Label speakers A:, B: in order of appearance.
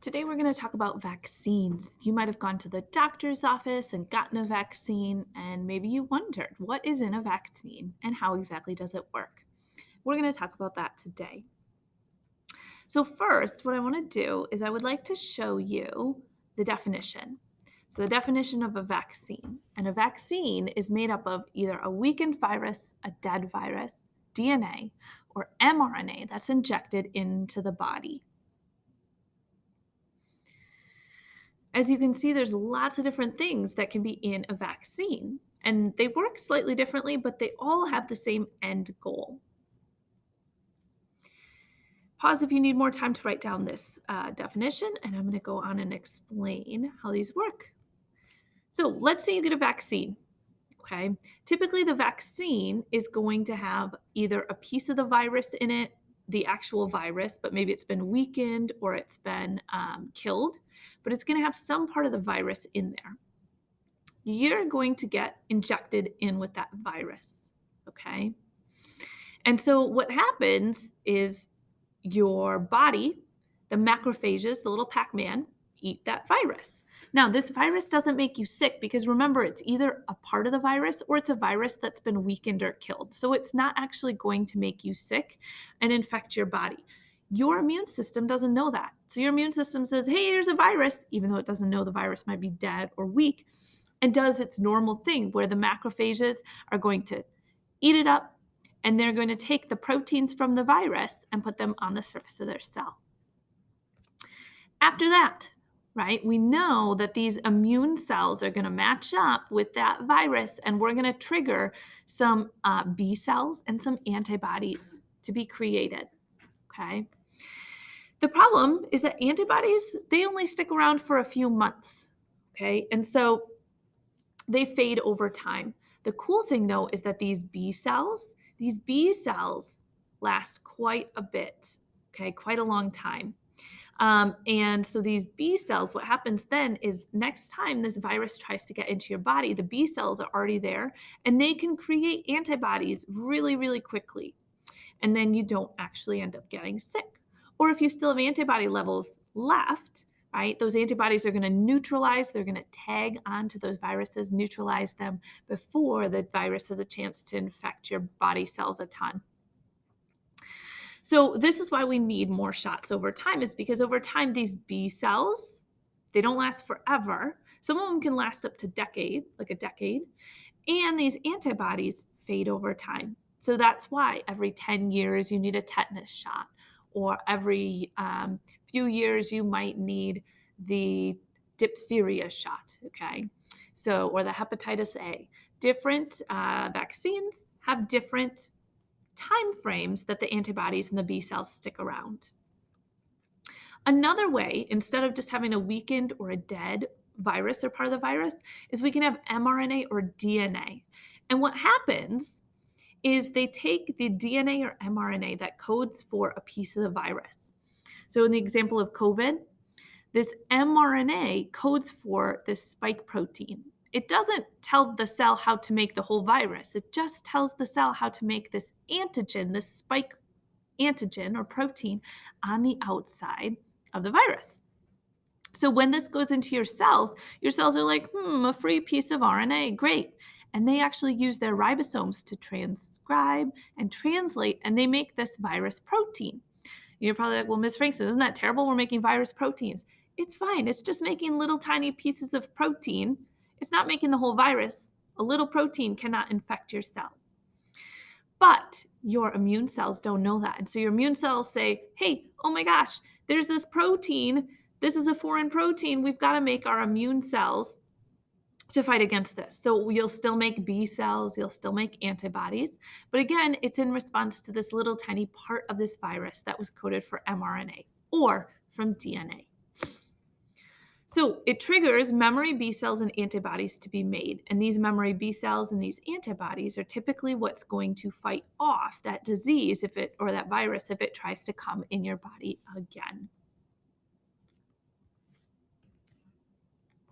A: Today, we're going to talk about vaccines. You might have gone to the doctor's office and gotten a vaccine, and maybe you wondered what is in a vaccine and how exactly does it work? We're going to talk about that today. So, first, what I want to do is I would like to show you the definition. So, the definition of a vaccine. And a vaccine is made up of either a weakened virus, a dead virus, DNA, or mRNA that's injected into the body. As you can see, there's lots of different things that can be in a vaccine, and they work slightly differently, but they all have the same end goal. Pause if you need more time to write down this definition, and I'm going to go on and explain how these work. So let's say you get a vaccine. Okay. Typically, the vaccine is going to have either a piece of the virus in it, the actual virus, but maybe it's been weakened or it's been killed, but it's going to have some part of the virus in there. You're going to get injected in with that virus. Okay. And so what happens is your body, the macrophages, the little Pac Man, eat that virus. Now, this virus doesn't make you sick because remember, it's either a part of the virus or it's a virus that's been weakened or killed. So it's not actually going to make you sick and infect your body. Your immune system doesn't know that. So your immune system says, hey, here's a virus, even though it doesn't know the virus might be dead or weak, and does its normal thing where the macrophages are going to eat it up and they're going to take the proteins from the virus and put them on the surface of their cell. After that, right, we know that these immune cells are going to match up with that virus, and we're going to trigger some B cells and some antibodies to be created. Okay. The problem is that antibodies, they only stick around for a few months. Okay. And so they fade over time. The cool thing, though, is that these B cells last quite a bit, okay, quite a long time. And so these B cells, what happens then is next time this virus tries to get into your body, the B cells are already there and they can create antibodies really, really quickly. And then you don't actually end up getting sick. Or if you still have antibody levels left, right, those antibodies are going to neutralize, they're going to tag onto those viruses, neutralize them before the virus has a chance to infect your body cells a ton. So this is why we need more shots over time, is because over time, these B cells, they don't last forever. Some of them can last up to a decade, and these antibodies fade over time. So that's why every 10 years you need a tetanus shot, or every few years you might need the diphtheria shot, okay? So, or the hepatitis A. Different vaccines have different time frames that the antibodies and the B cells stick around. Another way, instead of just having a weakened or a dead virus or part of the virus, is we can have mRNA or DNA. And what happens is they take the DNA or mRNA that codes for a piece of the virus. So in the example of COVID, this mRNA codes for this spike protein. It doesn't tell the cell how to make the whole virus. It just tells the cell how to make this antigen, this spike antigen or protein on the outside of the virus. So when this goes into your cells are like, a free piece of RNA, great. And they actually use their ribosomes to transcribe and translate, and they make this virus protein. You're probably like, well, Ms. Frankston, isn't that terrible? We're making virus proteins. It's fine. It's just making little tiny pieces of protein. It's not making the whole virus. A little protein cannot infect your cell. But your immune cells don't know that. And so your immune cells say, hey, oh my gosh, there's this protein. This is a foreign protein. We've got to make our immune cells to fight against this. So you'll still make B cells, you'll still make antibodies. But again, it's in response to this little tiny part of this virus that was coded for mRNA or from DNA. So it triggers memory B cells and antibodies to be made. And these memory B cells and these antibodies are typically what's going to fight off that disease or that virus if it tries to come in your body again.